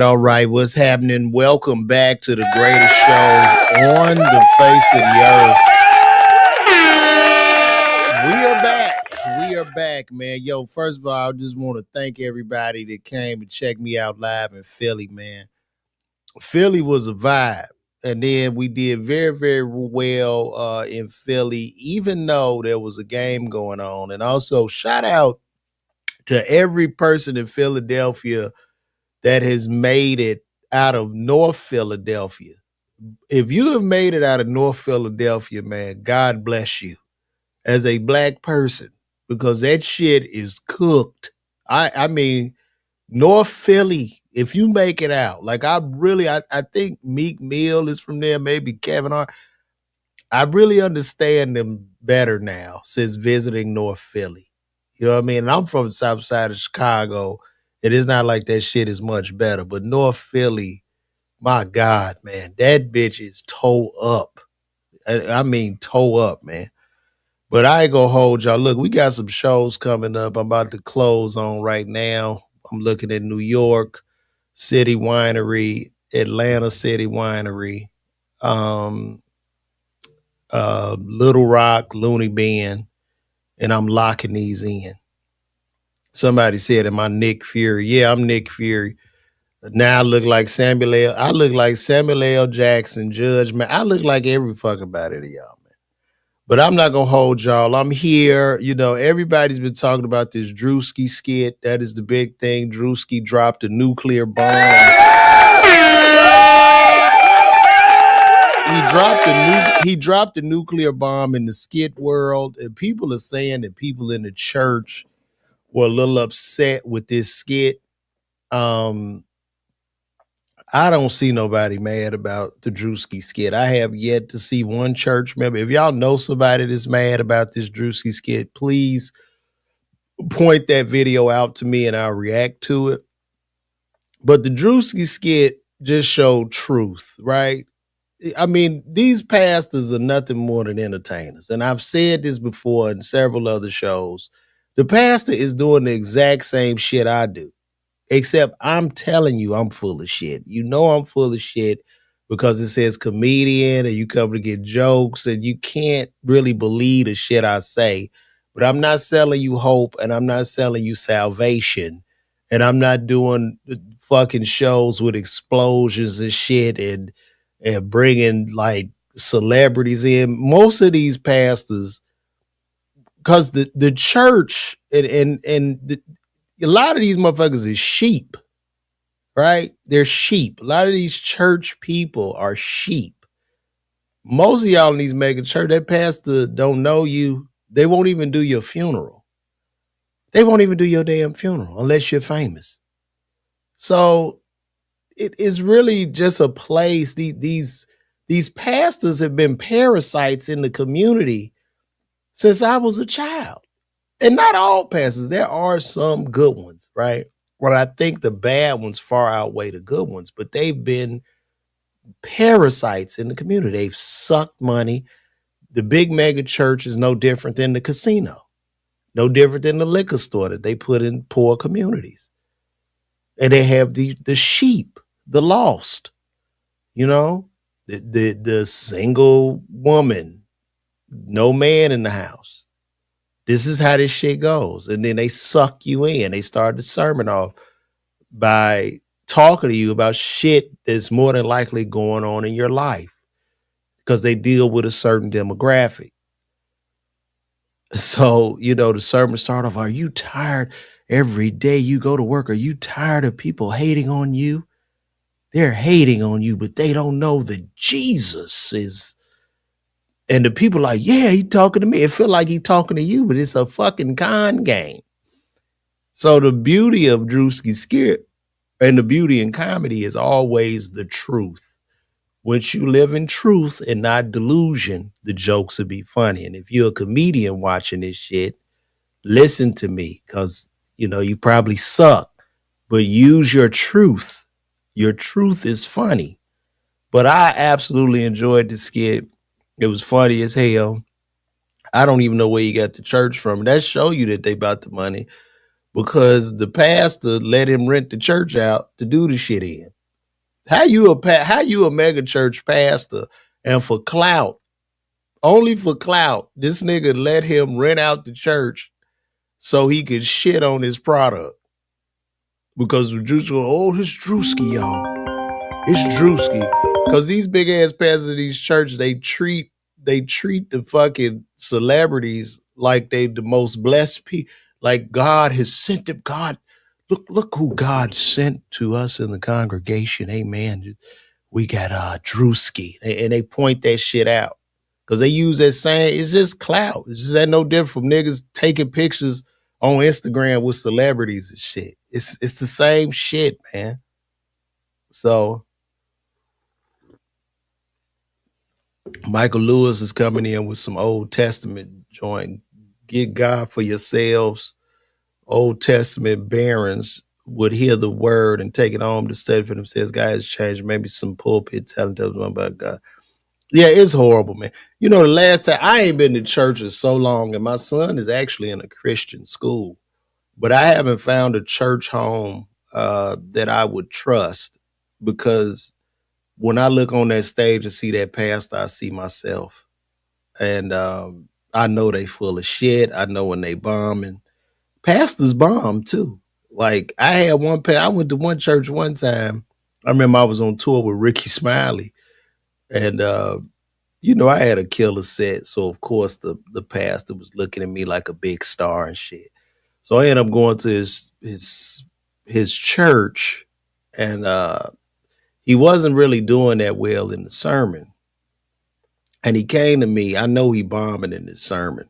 All right. What's happening? Welcome back to the greatest show on the face of the earth. We are back, man. Yo, first of all, I just want to thank everybody that came and checked me out live in Philly, man. Philly was a vibe. And then we did very, very well in Philly, even though there was a game going on. And also, shout out to every person in Philadelphia that has made it out of North Philadelphia. If you have made it out of North Philadelphia, man, God bless you as a black person, because that shit is cooked. I mean, North Philly, if you make it out, like I think Meek Mill is from there, maybe Kevin Hart. I really understand them better now since visiting North Philly. You know what I mean? And I'm from the south side of Chicago. It is not like that shit is much better. But North Philly, my God, man, that bitch is toe up. I mean, toe up, man. But I ain't gonna hold y'all. Look, we got some shows coming up. I'm about to close on right now. I'm looking at New York City Winery, Atlanta City Winery, um, Little Rock, Looney Bin, and I'm locking these in. Somebody said, "Am I Nick Fury?" Yeah, I'm Nick Fury. Now I look like Samuel L. I look like Samuel L. Jackson, Judge Man. I look like every fucking body to y'all, man. But I'm not gonna hold y'all. I'm here. You know, everybody's been talking about this Druski skit. That is the big thing. Druski dropped a nuclear bomb. He dropped a nuclear bomb in the skit world, and people are saying that people in the church were a little upset with this skit. I don't see nobody mad about the Druski skit. I have yet to see one church member. If y'all know somebody that's mad about this Druski skit, please point that video out to me and I'll react to it. But the Druski skit just showed truth, right? I mean, these pastors are nothing more than entertainers. And I've said this before in several other shows. The pastor is doing the exact same shit I do, except I'm telling you I'm full of shit. You know I'm full of shit because it says comedian and you come to get jokes and you can't really believe the shit I say. But I'm not selling you hope and I'm not selling you salvation. And I'm not doing fucking shows with explosions and shit and bringing like celebrities in. Most of these pastors, because the church and a lot of these motherfuckers is sheep, right? They're sheep. A lot of these church people are sheep. Most of y'all in these mega church, that pastor don't know you. They won't even do your funeral. They won't even do your damn funeral unless you're famous. So it is really just a place. These pastors have been parasites in the community since I was a child. And not all pastors. There are some good ones, right? Well, I think the bad ones far outweigh the good ones, but they've been parasites in the community. They've sucked money. The big mega church is no different than the casino, no different than the liquor store that they put in poor communities. And they have the sheep, the lost, you know, the single woman, no man in the house. This is how this shit goes. And then they suck you in. They start the sermon off by talking to you about shit that's more than likely going on in your life because they deal with a certain demographic. So, the sermon start off, are you tired every day you go to work? Are you tired of people hating on you? They're hating on you, but they don't know that Jesus is. And the people like, yeah, he talking to me. It feel like he talking to you, but it's a fucking con game. So the beauty of Druski Skit and the beauty in comedy is always the truth. Once you live in truth and not delusion, the jokes will be funny. And if you're a comedian watching this shit, listen to me, because you probably suck, but use your truth. Your truth is funny. But I absolutely enjoyed the skit. It was funny as hell. I don't even know where you got the church from. That show you that they about the money, because the pastor let him rent the church out to do the shit in. How you a mega church pastor, and for clout, only for clout, this nigga let him rent out the church so he could shit on his product? Because Druski, it's Druski, y'all. It's Druski. Because these big ass pastors of these churches, they treat the fucking celebrities like they the most blessed people. Like God has sent them. God, look who God sent to us in the congregation. Amen. We got Druski. And they point that shit out. Because they use that saying, it's just clout. It's just that no different from niggas taking pictures on Instagram with celebrities and shit. It's the same shit, man. So Michael Lewis is coming in with some Old Testament joint. Get God for yourselves. Old Testament barons would hear the word and take it home to study for themselves. God has changed. Maybe some pulpit telling them about God. Yeah, it's horrible, man. The last time, I ain't been to church in so long, and my son is actually in a Christian school, but I haven't found a church home that I would trust, because when I look on that stage and see that pastor, I see myself. And I know they full of shit. I know when they bomb, and pastors bomb too. Like I went to one church one time. I remember I was on tour with Ricky Smiley, and I had a killer set. So of course the pastor was looking at me like a big star and shit. So I ended up going to his church, and he wasn't really doing that well in the sermon. And he came to me. I know he bombing in his sermon.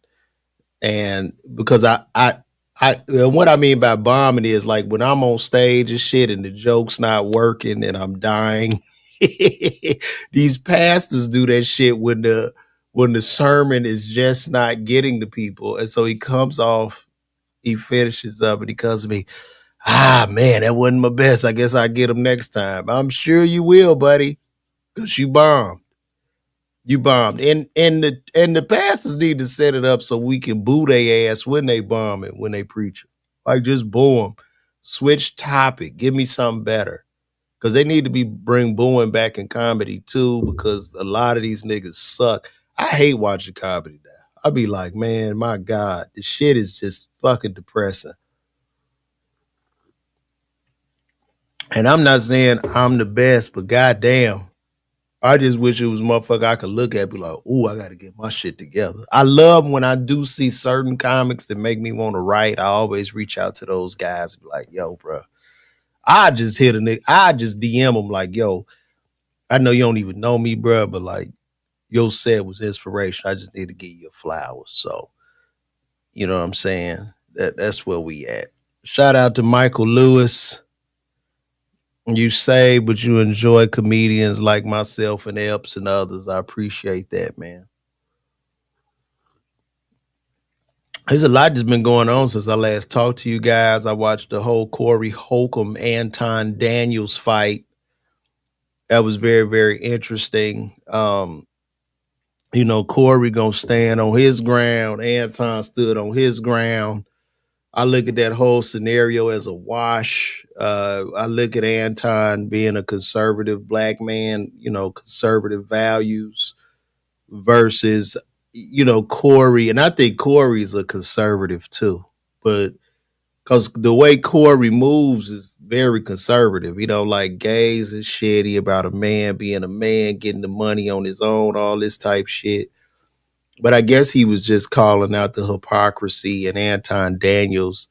And because and what I mean by bombing is like when I'm on stage and shit and the joke's not working and I'm dying. These pastors do that shit when the sermon is just not getting to people. And so he comes off, he finishes up, and he comes to me, man, that wasn't my best. I guess I'll get him next time. I'm sure you will, buddy, because you bombed. You bombed. And the pastors need to set it up so we can boo their ass when they bomb and when they preach. Like just boo them. Switch topic. Give me something better. Because they need to bring booing back in comedy too, because a lot of these niggas suck. I hate watching comedy now. I be like, man, my God, this shit is just fucking depressing. And I'm not saying I'm the best, but goddamn, I just wish it was motherfucker I could look at and be like, ooh, I got to get my shit together. I love when I do see certain comics that make me want to write. I always reach out to those guys and be like, yo, bro, I just DM them like, yo, I know you don't even know me, bro, but like, your set was inspiration. I just need to give you flowers. So, you know what I'm saying? That's where we at. Shout out to Michael Lewis. You say, but you enjoy comedians like myself and Epps and others. I appreciate that, man. There's a lot that's been going on since I last talked to you guys. I watched the whole Corey Holcomb Anton Daniels fight. That was very, very interesting. Corey gonna stand on his ground. Anton stood on his ground. I look at that whole scenario as a wash. I look at Anton being a conservative black man, conservative values versus, Corey. And I think Corey's a conservative too. But because the way Corey moves is very conservative. He don't like gays and shitty about a man being a man, getting the money on his own, all this type shit. But I guess he was just calling out the hypocrisy and Anton Daniels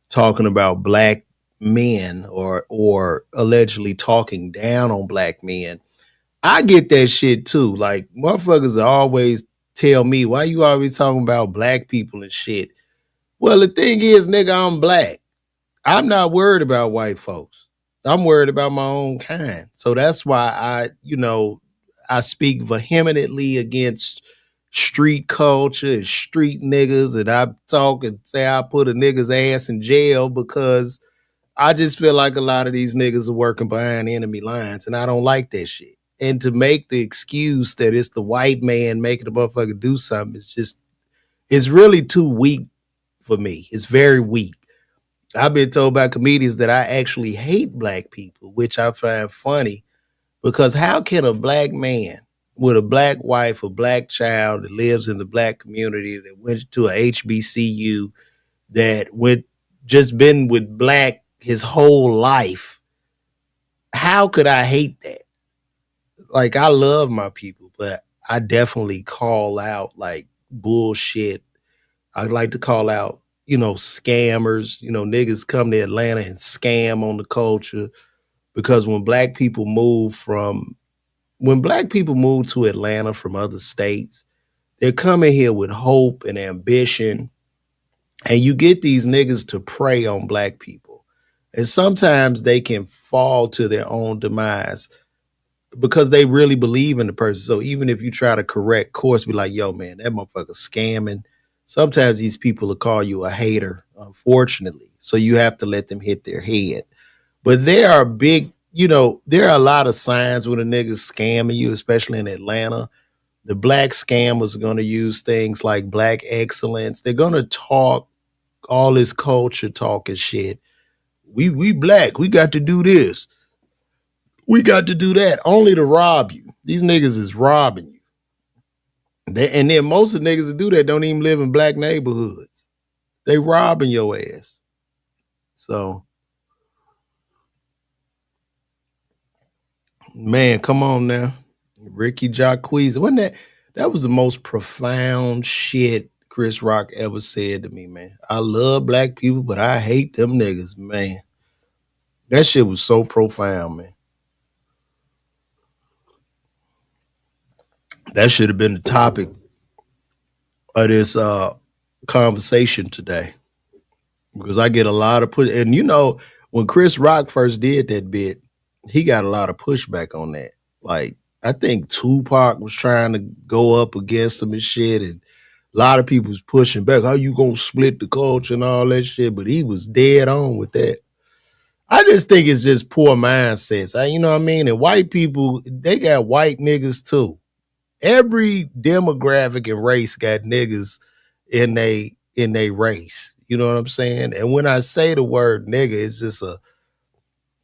talking about black men or allegedly talking down on black men. I get that shit too. Like motherfuckers always tell me, why you always talking about black people and shit? Well, the thing is, nigga, I'm black. I'm not worried about white folks. I'm worried about my own kind. So that's why I speak vehemently against street culture and street niggas, and I talk and say I put a nigga's ass in jail because I just feel like a lot of these niggas are working behind enemy lines, and I don't like that shit. And to make the excuse that it's the white man making the motherfucker do something, it's really too weak for me. It's very weak. I've been told by comedians that I actually hate black people, which I find funny because how can a black man with a black wife, a black child that lives in the black community that went to a HBCU, that went just been with black his whole life, how could I hate that? Like I love my people, but I definitely call out like bullshit. I like to call out, scammers, niggas come to Atlanta and scam on the culture because when black people move to Atlanta from other states, they're coming here with hope and ambition. And you get these niggas to prey on black people. And sometimes they can fall to their own demise because they really believe in the person. So even if you try to correct course, be like, yo, man, that motherfucker scamming. Sometimes these people will call you a hater, unfortunately. So you have to let them hit their head. But there are there are a lot of signs when a nigga's scamming you, especially in Atlanta. The black scammers are going to use things like black excellence. They're going to talk all this culture talk and shit. We black. We got to do this. We got to do that only to rob you. These niggas is robbing you. And then most of the niggas that do that don't even live in black neighborhoods. They robbing your ass. So, man, come on now. Ricky Jacques. Wasn't that was the most profound shit Chris Rock ever said to me, man. I love black people, but I hate them niggas, man. That shit was so profound, man. That should have been the topic of this conversation today. Because I get a lot of push. And when Chris Rock first did that bit, he got a lot of pushback on that. Like, I think Tupac was trying to go up against him and shit, and a lot of people was pushing back. How you gonna split the culture and all that shit? But he was dead on with that. I just think it's just poor mindsets. You know what I mean? And white people, they got white niggas too. Every demographic and race got niggas in they race. You know what I'm saying? And when I say the word nigga, it's just a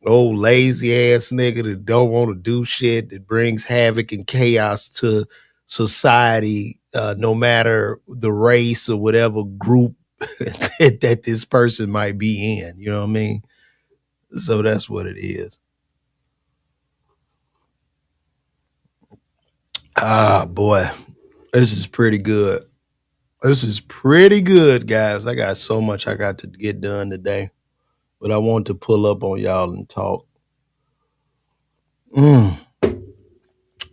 old lazy ass nigga that don't want to do shit, that brings havoc and chaos to society, no matter the race or whatever group that this person might be in. You know what I mean? So that's what it is. Ah, boy, this is pretty good. This is pretty good, guys. I got so much I got to get done today, but I want to pull up on y'all and talk.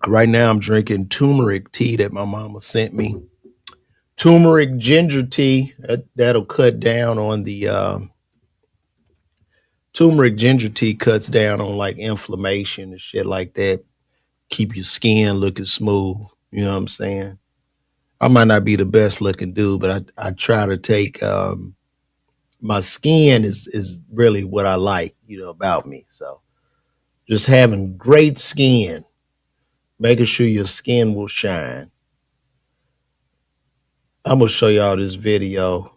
Right now I'm drinking turmeric tea that my mama sent me. Turmeric ginger tea, that'll cut down on the turmeric ginger tea cuts down on like inflammation and shit like that. Keep your skin looking smooth. You know what I'm saying? I might not be the best looking dude, but I try to take my skin is really what I like, about me. So just having great skin, making sure your skin will shine. I'm gonna show y'all this video.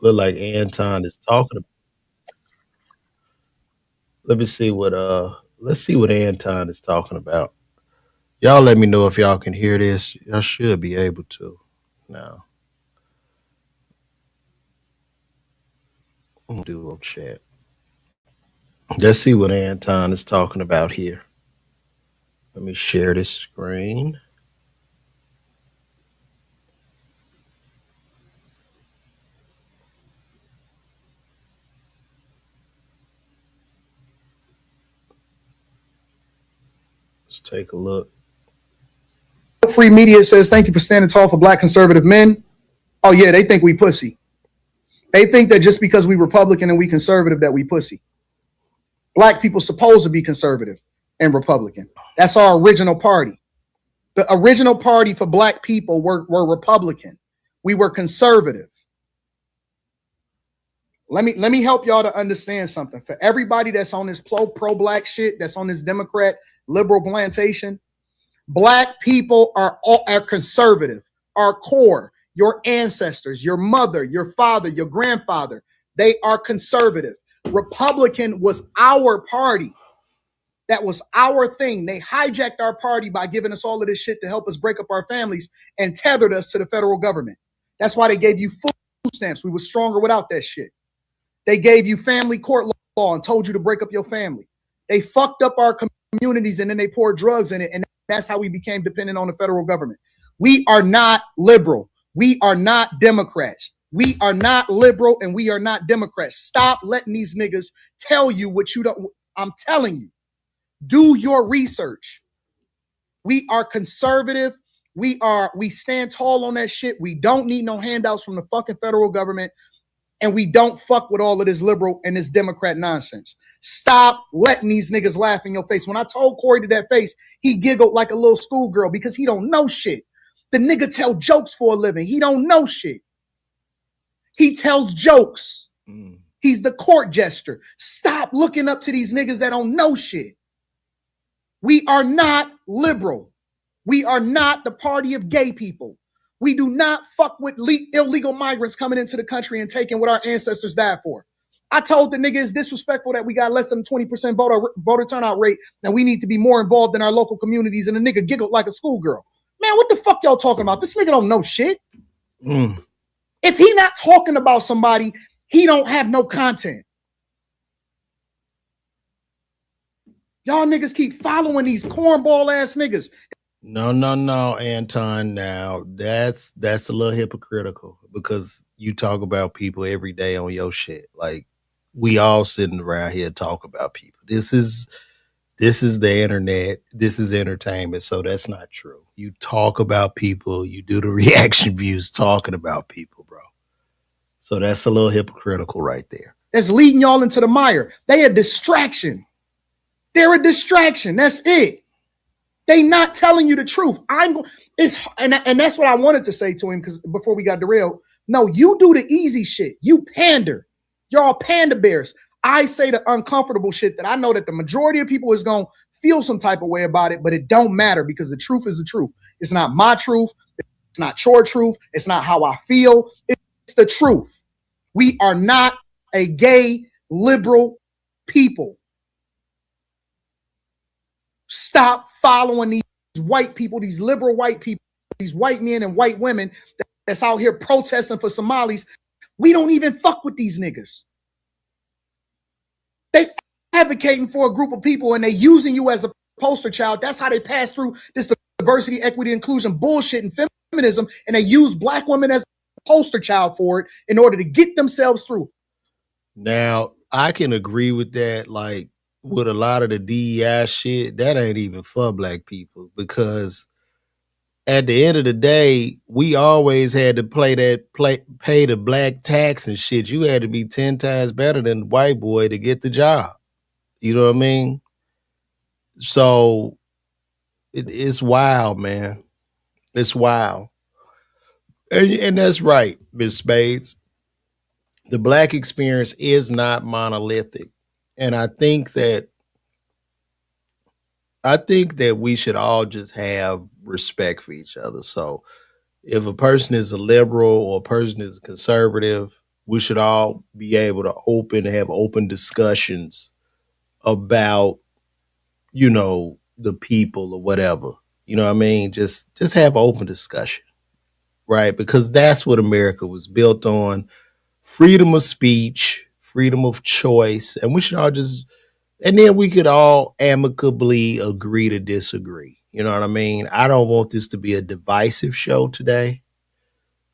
Look like Anton is talking. Let me see what let's see what Anton is talking about. Y'all let me know if y'all can hear this. Y'all should be able to. Now, I'm gonna do a little chat. Let's see what Anton is talking about here. Let me share this screen. Let's take a look. Free media says, thank you for standing tall for black conservative men. Oh yeah, they think we pussy. They think that just because we Republican and we conservative that we pussy. Black people supposed to be conservative and Republican. That's our original party. The original party for black people were Republican. We were conservative. Let me help y'all to understand something. For everybody that's on this pro-black shit, that's on this Democrat liberal plantation, black people are conservative. Our core, your ancestors, your mother, your father, your grandfather, they are conservative. Republican was our party. That was our thing. They hijacked our party by giving us all of this shit to help us break up our families and tethered us to the federal government. That's why they gave you food stamps. We were stronger without that shit. They gave you family court law and told you to break up your family. They fucked up our communities and then they poured drugs in it. And that's how we became dependent on the federal government. We are not liberal. We are not Democrats. We are not liberal and we are not Democrats. Stop letting these niggas tell you what you don't. I'm telling you, do your research. We are conservative. We stand tall on that shit. We don't need no handouts from the fucking federal government. And we don't fuck with all of this liberal and this Democrat nonsense. Stop letting these niggas laugh in your face. When I told Corey to that face, he giggled like a little schoolgirl because he don't know shit. The nigga tell jokes for a living. He don't know shit. He tells jokes. He's the court jester. Stop looking up to these niggas that don't know shit. We are not liberal. We are not the party of gay people. We do not fuck with illegal migrants coming into the country and taking what our ancestors died for. I told the nigga it's disrespectful that we got less than 20% voter turnout rate and we need to be more involved in our local communities. And the nigga giggled like a schoolgirl. Man, what the fuck y'all talking about? This nigga don't know shit. If he not talking about somebody, he don't have no content. Y'all niggas keep following these cornball ass niggas. No, Anton. Now that's a little hypocritical because you talk about people every day on your shit. Like we all sitting around here talk about people. This is the internet. This is entertainment. So that's not true. You talk about people. You do the reaction views talking about people, bro. So that's a little hypocritical right there. That's leading y'all into the mire. They a distraction. They're a distraction. That's it. They not telling you the truth. And that's what I wanted to say to him because before we got derailed. No, you do the easy shit. You pander. You're all panda bears. I say the uncomfortable shit that I know that the majority of people is going to feel some type of way about it, but it don't matter because the truth is the truth. It's not my truth. It's not your truth. It's not how I feel. It's the truth. We are not a gay liberal people. Stop following these white people, these liberal white people, these white men and white women that's out here protesting for Somalis. We don't even fuck with these niggas. They advocating for a group of people and they using you as a poster child. That's how they pass through this diversity, equity, inclusion bullshit and feminism. And they use black women as a poster child for it in order to get themselves through. Now, I can agree with that. Like, with a lot of the DEI shit, that ain't even for black people because at the end of the day, we always had to pay the black tax and shit. You had to be 10 times better than the white boy to get the job. You know what I mean? So it's wild, man. It's wild. And that's right, Miss Spades. The black experience is not monolithic. And I think that we should all just have respect for each other. So if a person is a liberal or a person is a conservative, we should all be able to have open discussions about, the people or whatever. You know what I mean? Just have open discussion, right? Because that's what America was built on. Freedom of speech, freedom of choice, and we should all just and then we could all amicably agree to disagree. You know what I mean? I don't want this to be a divisive show today.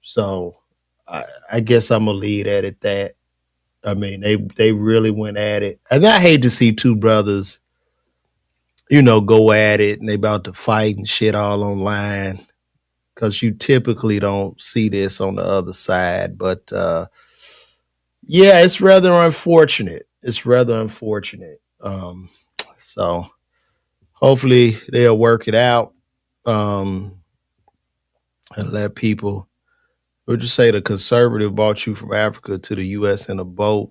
So I guess I'm gonna leave that at that. I mean, they really went at it, and I hate to see two brothers, go at it, and they about to fight and shit all online because you typically don't see this on the other side. But yeah, it's rather unfortunate. It's rather unfortunate. So hopefully they'll work it out um, and let people. Would you say the conservative brought you from Africa to the U.S. in a boat?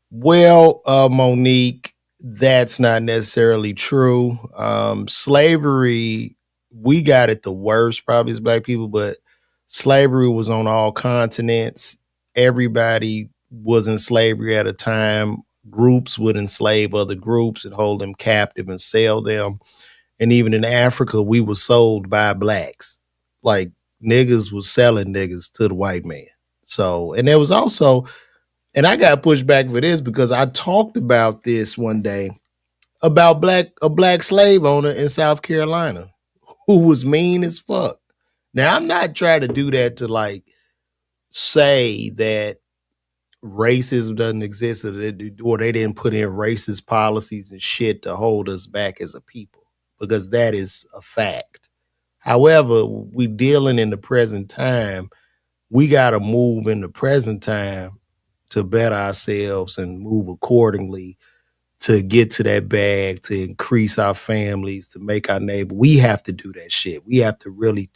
Well, Monique, that's not necessarily true. Slavery, we got it the worst, probably as black people, but slavery was on all continents. Everybody was in slavery at a time. Groups would enslave other groups and hold them captive and sell them. And even in Africa, we were sold by blacks. Like niggas was selling niggas to the white man. So, and there was also, and I got pushed back for this because I talked about this one day about a black slave owner in South Carolina who was mean as fuck. Now I'm not trying to do that to like say that racism doesn't exist or they didn't put in racist policies and shit to hold us back as a people because that is a fact. However, we dealing in the present time. We got to move in the present time to better ourselves and move accordingly to get to that bag, to increase our families, to make our neighbor. We have to do that shit. We have to really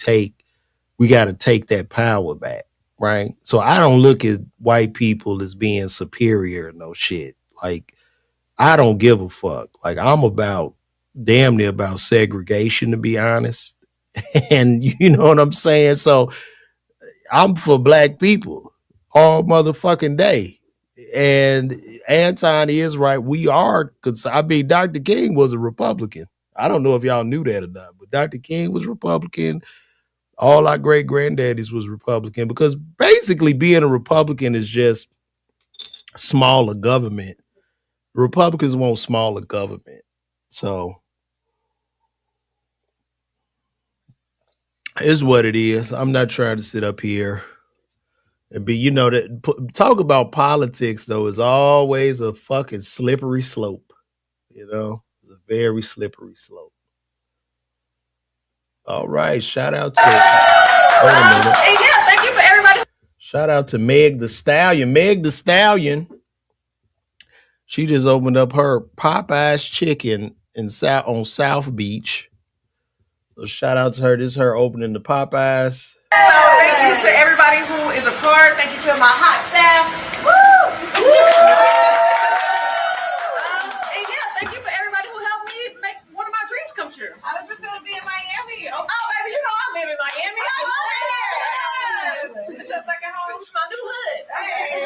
we got to take that power back, right? So I don't look at white people as being superior or no shit. Like, I don't give a fuck. Like, I'm about damn near about segregation, to be honest. And you know what I'm saying? So I'm for black people all motherfucking day. And Anton is right. We are, I mean, Dr. King was a Republican. I don't know if y'all knew that or not, but Dr. King was Republican. All our great granddaddies was Republican because basically being a Republican is just smaller government. Republicans want smaller government. So it's what it is. I'm not trying to sit up here and be, that talk about politics though is always a fucking slippery slope. It's a very slippery slope. All right, shout out to. Wait a minute. Hey, yeah, thank you for everybody. Shout out to Meg the Stallion. Meg the Stallion. She just opened up her Popeyes chicken on South Beach. So shout out to her. This is her opening the Popeyes. So thank you to everybody who is a part. Thank you to my hot staff. Woo! And yeah, thank you for everybody who helped me make one of my dreams come true. How does it feel to be in Miami? Oh, baby, you know I live in Miami. I love it. It's just like a home. It's my new hood. Hey.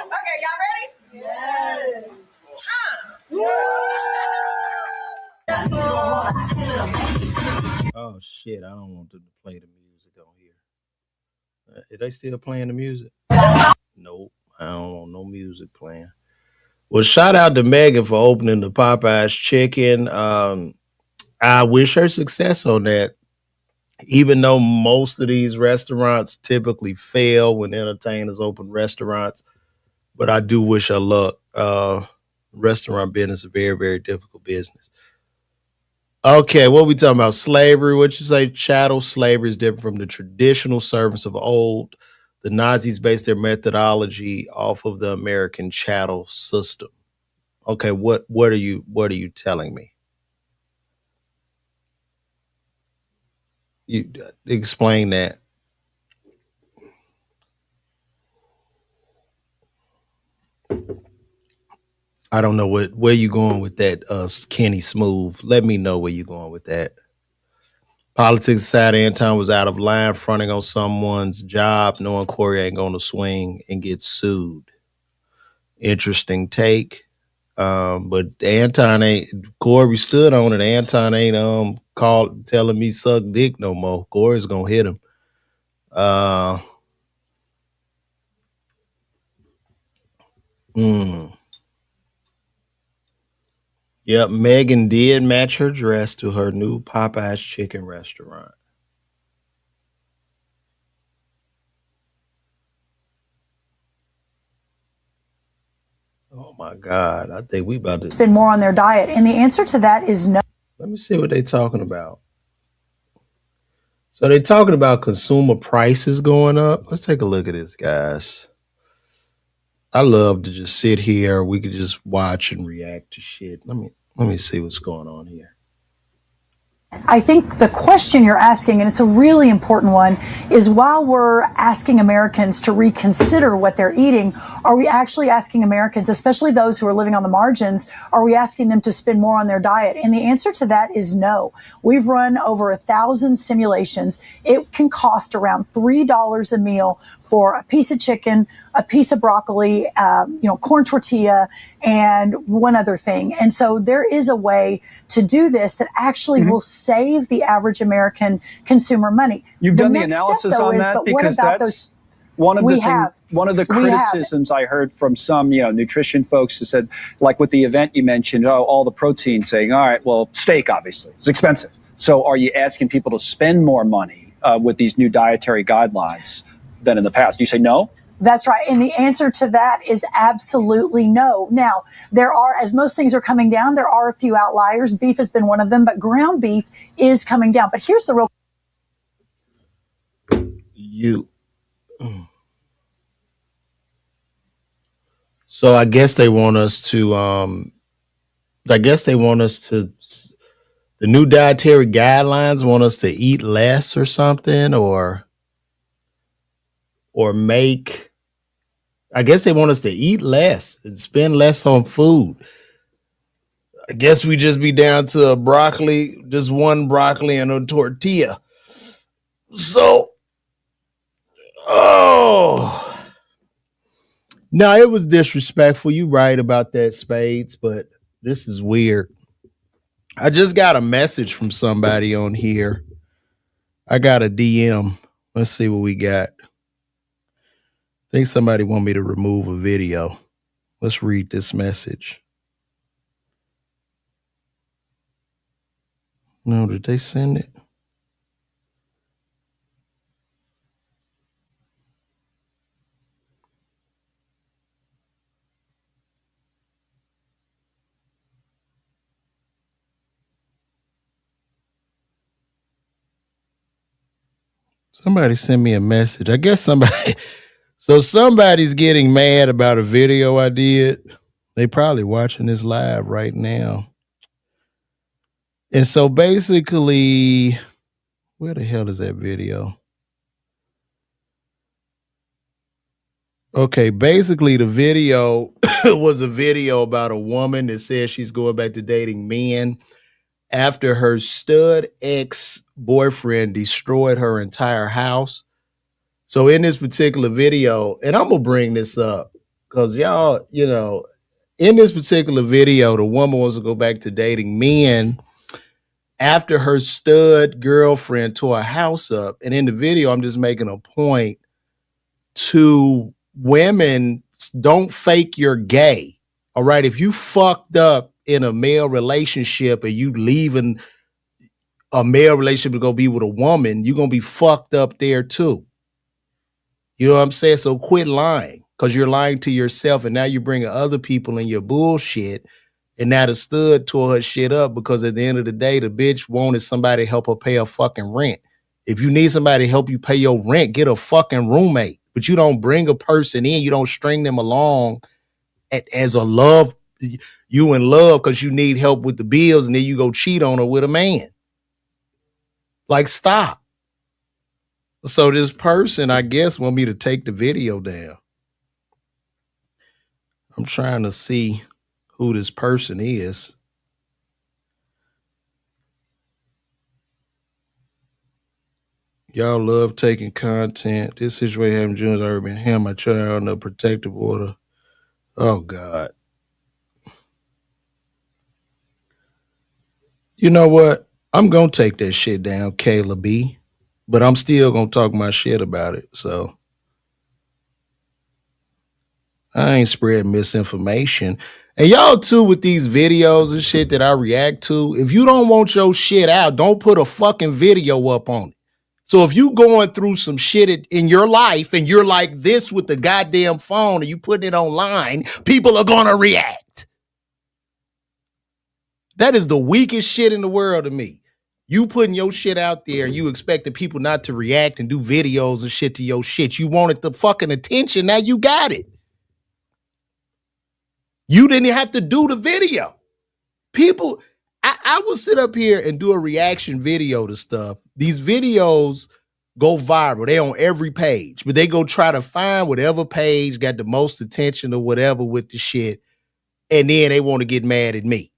Okay, y'all ready? Yes. Oh shit! I don't want them to play the music on here. Are they still playing the music? Nope, I don't want no music playing. Well, shout out to Megan for opening the Popeyes chicken. I wish her success on that. Even though most of these restaurants typically fail when entertainers open restaurants, but I do wish her luck. Restaurant business is a very, very difficult business. Okay, what we talking about? Slavery. What you say? Chattel slavery is different from the traditional servants of old. The Nazis based their methodology off of the American chattel system. Okay, what are you telling me? You explain that. I don't know where you going with that, Kenny Smooth. Let me know where you going with that. Politics aside, Anton was out of line, fronting on someone's job, knowing Corey ain't going to swing and get sued. Interesting take. But Anton ain't, Corey stood on it. Anton ain't called telling me suck dick no more. Corey's gonna hit him. Yep, Megan did match her dress to her new Popeye's chicken restaurant. Oh my God. I think we about to spend more on their diet. And the answer to that is no. Let me see what they're talking about. So they're talking about consumer prices going up. Let's take a look at this, guys. I love to just sit here. We could just watch and react to shit. Let me see what's going on here. I think the question you're asking, and it's a really important one, is while we're asking Americans to reconsider what they're eating, are we actually asking Americans, especially those who are living on the margins, are we asking them to spend more on their diet? And the answer to that is no. We've run over 1,000 simulations. It can cost around $3 a meal for a piece of chicken, a piece of broccoli, corn tortilla, and one other thing. And so there is a way to do this that actually will save the average American consumer money. You've done the analysis on that, because that's one of the criticisms I heard from some, nutrition folks who said, like with the event you mentioned, all the protein, saying, all right, well, steak, obviously, it's expensive. So are you asking people to spend more money with these new dietary guidelines than in the past? You say no? That's right. And the answer to that is absolutely no. Now, there are, as most things are coming down, there are a few outliers. Beef has been one of them, but ground beef is coming down. But here's the real. So I guess they want us to, the new dietary guidelines want us to eat less or something, or make, I guess they want us to eat less and spend less on food. I guess we just be down to a broccoli, just one broccoli and a tortilla. So, no, it was disrespectful. You right about that, Spades, but this is weird. I just got a message from somebody on here. I got a DM. Let's see what we got. I think somebody want me to remove a video. Let's read this message. No, did they send it? Somebody sent me a message. I guess somebody, so somebody's getting mad about a video I did. They probably watching this live right now. And so basically, where the hell is that video? Okay, basically the video was a video about a woman that says she's going back to dating men after her stud ex-boyfriend destroyed her entire house. So in this particular video, and I'm going to bring this up because y'all, in this particular video, the woman wants to go back to dating men after her stud girlfriend tore a house up. And in the video, I'm just making a point to women, don't fake you're gay. All right. If you fucked up in a male relationship and you leaving a male relationship to go be with a woman, you're going to be fucked up there too. You know what I'm saying? So quit lying. because you're lying to yourself, and now you're bringing other people in your bullshit, and now the stud tore her shit up because at the end of the day, the bitch wanted somebody to help her pay her fucking rent. If you need somebody to help you pay your rent, get a fucking roommate. But you don't bring a person in, you don't string them along as a love, you in love because you need help with the bills, and then you go cheat on her with a man. Like, stop. So this person, I guess, want me to take the video down. I'm trying to see who this person is. Y'all love taking content. This situation happened in June. I've already been him. I try on a protective order. Oh, God. You know what? I'm going to take that shit down, Kayla B. But I'm still going to talk my shit about it. So I ain't spreading misinformation. And y'all too with these videos and shit that I react to. If you don't want your shit out, don't put a fucking video up on it. So if you going through some shit in your life and you're like this with the goddamn phone and you putting it online, people are going to react. That is the weakest shit in the world to me. You putting your shit out there and you expecting people not to react and do videos and shit to your shit. You wanted the fucking attention. Now you got it. You didn't have to do the video. People, I will sit up here and do a reaction video to stuff. These videos go viral. They on every page, but they go try to find whatever page got the most attention or whatever with the shit. And then they want to get mad at me.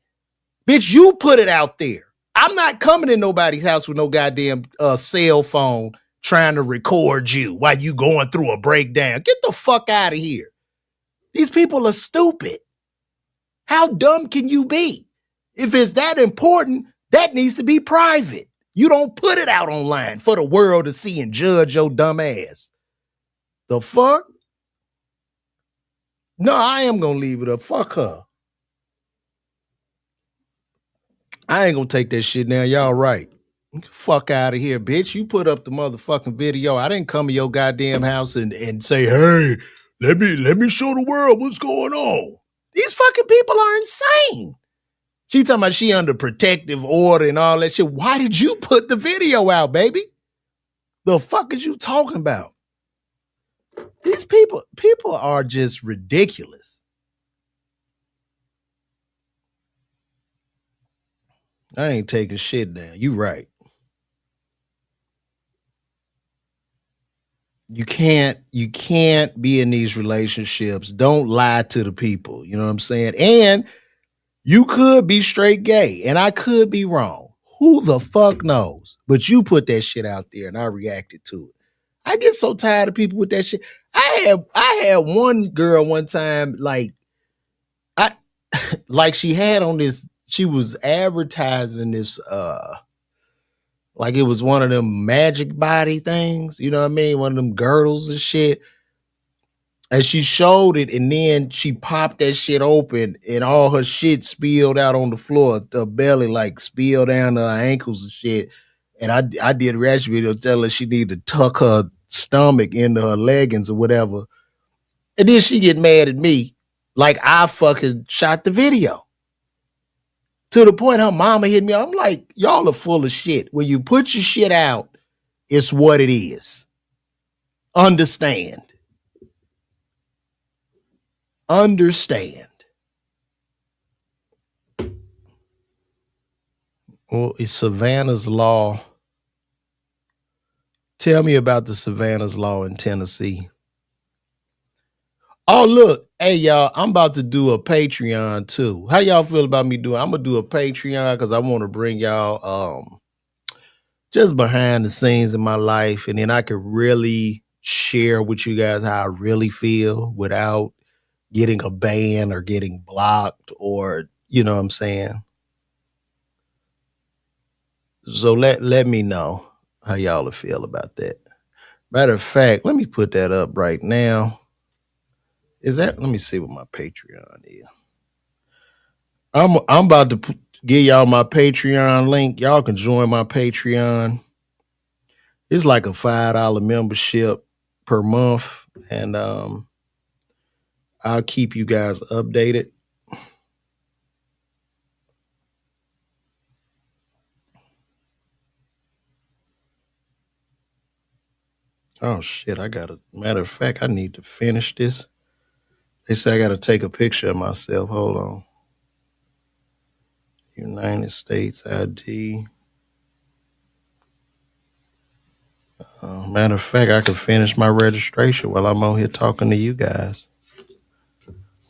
Bitch, you put it out there. I'm not coming to nobody's house with no goddamn cell phone trying to record you while you going through a breakdown. Get the fuck out of here. These people are stupid. How dumb can you be? If it's that important, that needs to be private. You don't put it out online for the world to see and judge your dumb ass. The fuck? No, I am going to leave it up. Fuck her. I ain't going to take that shit now. Y'all right. Fuck out of here, bitch. You put up the motherfucking video. I didn't come to your goddamn house and say, hey, let me show the world what's going on. These fucking people are insane. She talking about she under protective order and all that shit. Why did you put the video out, baby? The fuck is you talking about? These people are just ridiculous. I ain't taking shit down. You right. You can't be in these relationships. Don't lie to the people. You know what I'm saying? And you could be straight gay, and I could be wrong. Who the fuck knows? But you put that shit out there, and I reacted to it. I get so tired of people with that shit. I had one girl one time, like she had on this, she was advertising this, like it was one of them magic body things, you know what I mean? One of them girdles and shit. And she showed it, and then she popped that shit open, and all her shit spilled out on the floor. Her belly like spilled down to her ankles and shit. And I did a reaction video telling her she needed to tuck her stomach into her leggings or whatever. And then she get mad at me like I fucking shot the video. To the point her mama hit me. I'm like, y'all are full of shit. When you put your shit out, it's what it is. Understand. Well, it's Savannah's Law. Tell me about the Savannah's Law in Tennessee. Oh, look. Hey, y'all, I'm about to do a Patreon, too. How y'all feel about me doing? I'm going to do a Patreon because I want to bring y'all just behind the scenes in my life, and then I could really share with you guys how I really feel without getting a ban or getting blocked or, you know what I'm saying? So let me know how y'all feel about that. Matter of fact, let me put that up right now. Let me see what my Patreon is. I'm about to give y'all my Patreon link. Y'all can join my Patreon. It's like a $5 membership per month. And I'll keep you guys updated. Oh shit, matter of fact, I need to finish this. They say I got to take a picture of myself. Hold on. United States ID. Matter of fact, I can finish my registration while I'm on here talking to you guys.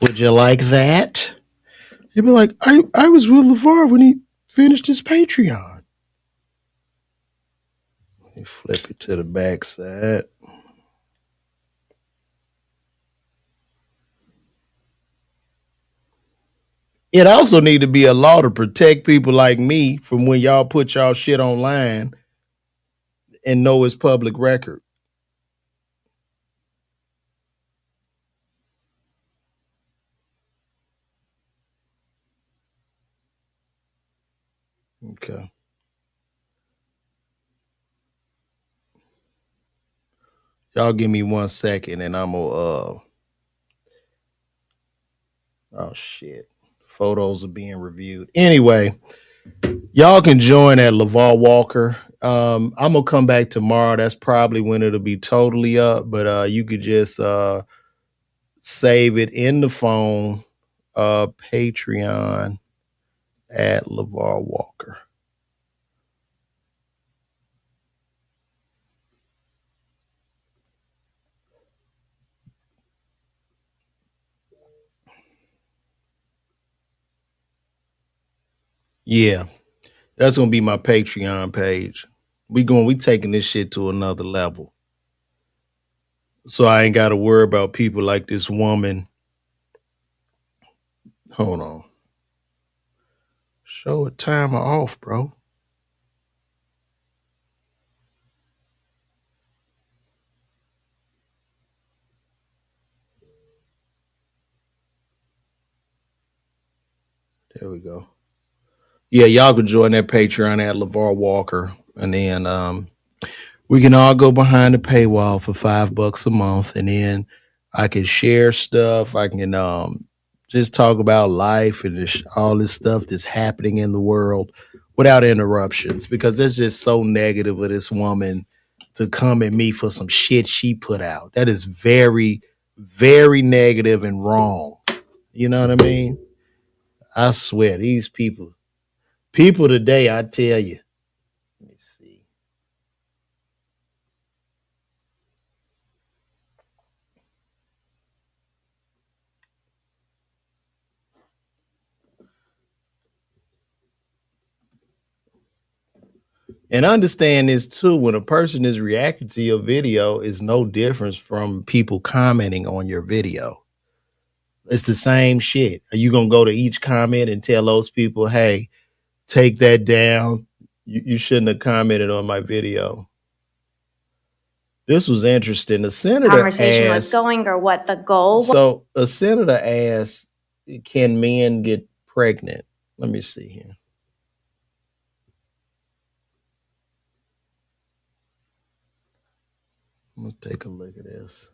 Would you like that? You'd be like, I was with LeVar when he finished his Patreon. Let me flip it to the back side. It also need to be a law to protect people like me from when y'all put y'all shit online and know it's public record. Okay. Y'all give me 1 second and I'm gonna oh shit. Photos are being reviewed. Anyway, y'all can join at LeVar Walker. I'm gonna come back tomorrow. That's probably when it'll be totally up, but you could just save it in the phone, Patreon at LeVar Walker. Yeah, that's gonna be my Patreon page. We taking this shit to another level. So I ain't gotta worry about people like this woman. Hold on. Show a timer off, bro. There we go. Yeah, y'all can join that Patreon at LeVar Walker. And then we can all go behind the paywall for $5 a month. And then I can share stuff. I can just talk about life and all this stuff that's happening in the world without interruptions, because it's just so negative of this woman to come at me for some shit she put out. That is very, very negative and wrong. You know what I mean? I swear, these people today, I tell you. Let me see. And understand this too, when a person is reacting to your video, is no difference from people commenting on your video. It's the same shit. Are you going to go to each comment and tell those people, hey, take that down? You shouldn't have commented on my video. This was interesting. The senator conversation asked, was going, or what the goal was. So a senator asked, can men get pregnant? Let me see here. I'm going to take a look at this.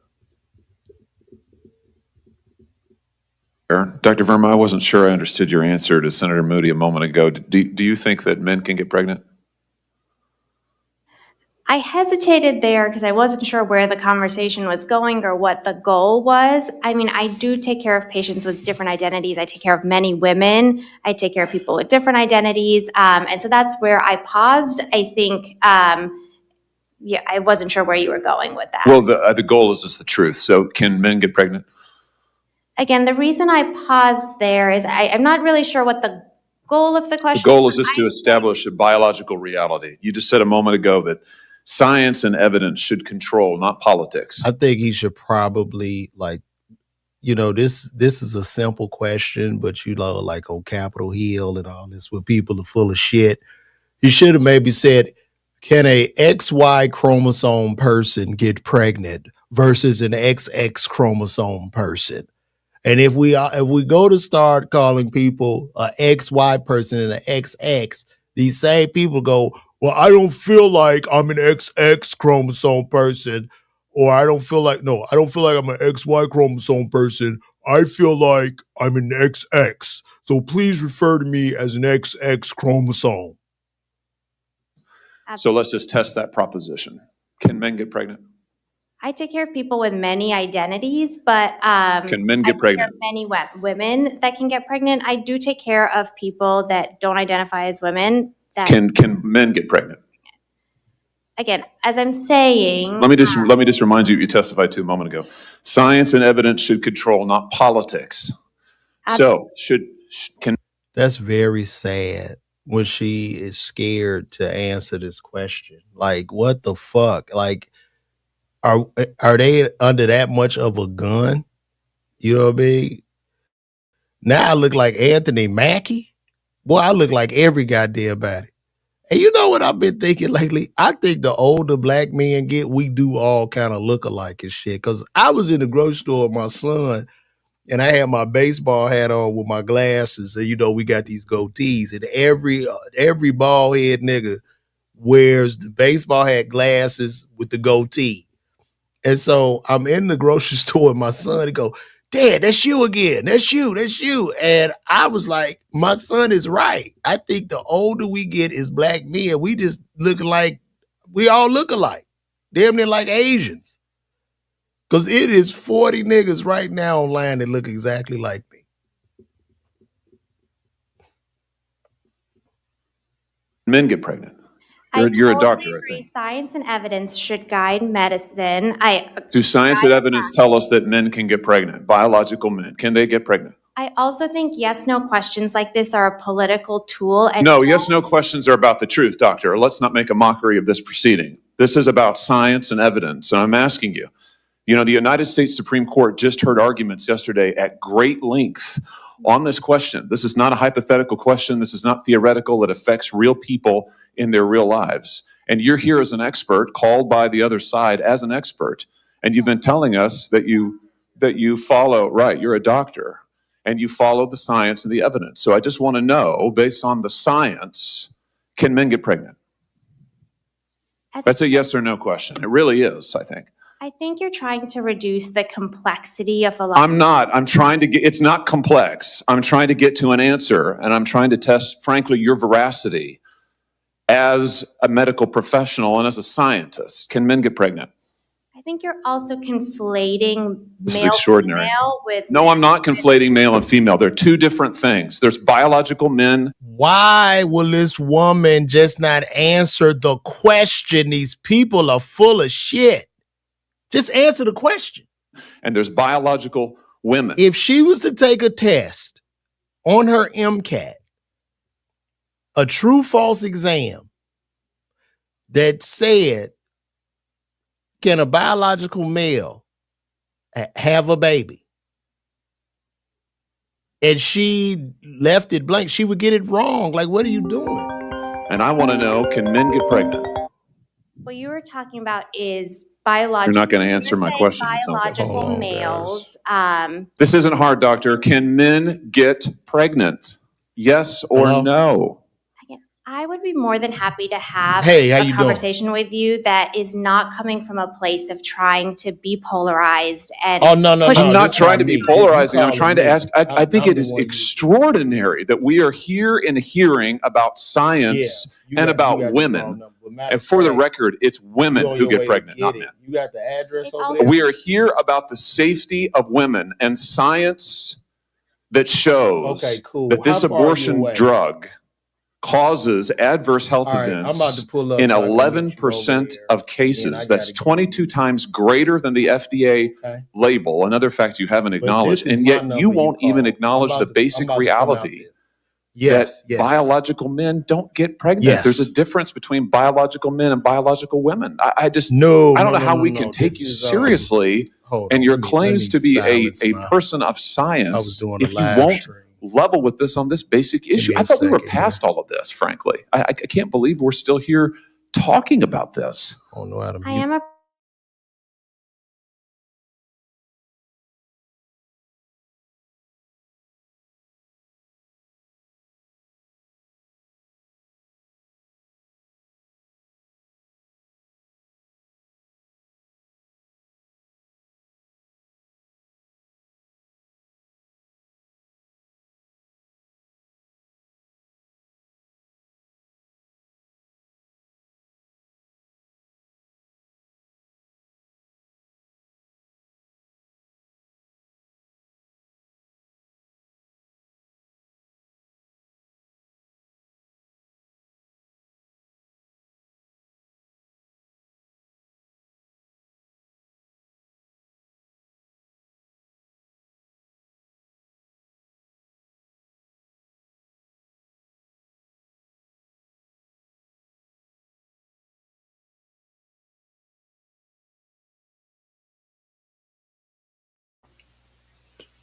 Dr. Verma, I wasn't sure I understood your answer to Senator Moody a moment ago. Do you think that men can get pregnant? I hesitated there because I wasn't sure where the conversation was going or what the goal was. I mean, I do take care of patients with different identities. I take care of many women. I take care of people with different identities. And so that's where I paused. I think, yeah, I wasn't sure where you were going with that. Well, the goal is just the truth. So can men get pregnant? Again, the reason I paused there is I'm not really sure what the goal of the question is. The goal is just to establish a biological reality. You just said a moment ago that science and evidence should control, not politics. I think he should probably, like, you know, this is a simple question, but you know, like on Capitol Hill and all this, where people are full of shit. He should have maybe said, can a XY chromosome person get pregnant versus an XX chromosome person? And if we go to start calling people a XY person and an XX, these same people go, well, I don't feel like I'm an XX chromosome person, or I don't feel like I'm an XY chromosome person. I feel like I'm an XX, so please refer to me as an XX chromosome. So let's just test that proposition. Can men get pregnant? I take care of people with many identities, but Can men I get take pregnant? care of many women that can get pregnant. I do take care of people that don't identify as women. That Can men get pregnant? Again, as I'm saying, Let me just remind you what you testified to a moment ago. Science and evidence should control, not politics. So can That's very sad when she is scared to answer this question. Like, what the fuck? Like, are they under that much of a gun? You know what I mean? Now I look like Anthony Mackie. Boy, I look like every goddamn body. And you know what I've been thinking lately? I think the older black men get, we do all kind of look alike and shit. Cause I was in the grocery store with my son and I had my baseball hat on with my glasses. And you know, we got these goatees and every bald head nigga wears the baseball hat, glasses with the goatee. And so I'm in the grocery store with my son. He go, Dad, that's you again. That's you. And I was like, my son is right. I think the older we get as black men, we just look like, we all look alike. Damn near like Asians. Because it is 40 niggas right now online that look exactly like me. men get pregnant? You're a doctor, I think. Science and evidence should guide medicine. Do science and evidence tell us that men can get pregnant? Biological men, can they get pregnant? I also think yes/no questions like this are a political tool. And no, yes/no questions are about the truth, doctor. Let's not make a mockery of this proceeding. This is about science and evidence, and I'm asking you. You know, the United States Supreme Court just heard arguments yesterday at great length on this question. This is not a hypothetical question. This is not theoretical. It affects real people in their real lives. And you're here as an expert, called by the other side as an expert. And you've been telling us that you follow, right, you're a doctor, and you follow the science and the evidence. So I just want to know, based on the science, can men get pregnant? That's a yes or no question. It really is, I think. I think you're trying to reduce the complexity of a lot. I'm not. I'm trying to get, it's not complex. I'm trying to get to an answer, and I'm trying to test, frankly, your veracity as a medical professional and as a scientist. Can men get pregnant? I think you're also conflating This is male extraordinary. and female with... No, I'm not conflating male and female. They're two different things. There's biological men. Why will this woman just not answer the question? These people are full of shit. Just answer the question. And there's biological women. If she was to take a test on her MCAT, a true false exam that said, can a biological male have a baby? And she left it blank, she would get it wrong. Like, what are you doing? And I want to know, can men get pregnant? What you were talking about is biological. You're not going to answer my question. Biological males. This isn't hard, doctor. Can men get pregnant? Yes or no? I would be more than happy to have a conversation with you that is not coming from a place of trying to be polarized and I'm not trying to be polarizing. I'm trying to ask. I think it is extraordinary that we are here in a hearing about science and about women. And for the record, it's women who get pregnant, not men. You got the address over there? We are here about the safety of women and science that shows that this abortion drug causes adverse health events in 11% of cases. That's 22 times greater than the FDA label. Another fact you haven't acknowledged, and yet you won't even acknowledge the basic reality that biological men don't get pregnant. There's a difference between biological men and biological women. I don't know how we can take you seriously and your claims to be a person of science if you won't level with this on this basic issue. I thought we were past all of this, frankly. I can't believe we're still here talking about this. I am a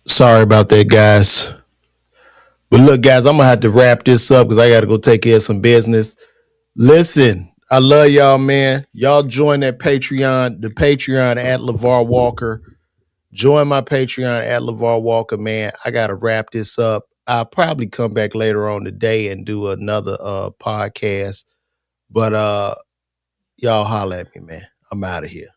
Sorry about that, guys. But look, guys, I'm gonna have to wrap this up because I gotta go take care of some business. Listen, I love y'all, man. Y'all join that Patreon, the Patreon at LeVar Walker. Join my Patreon at LeVar Walker, man. I gotta wrap this up. I'll probably come back later on today and do another podcast. But y'all holler at me, man. I'm out of here.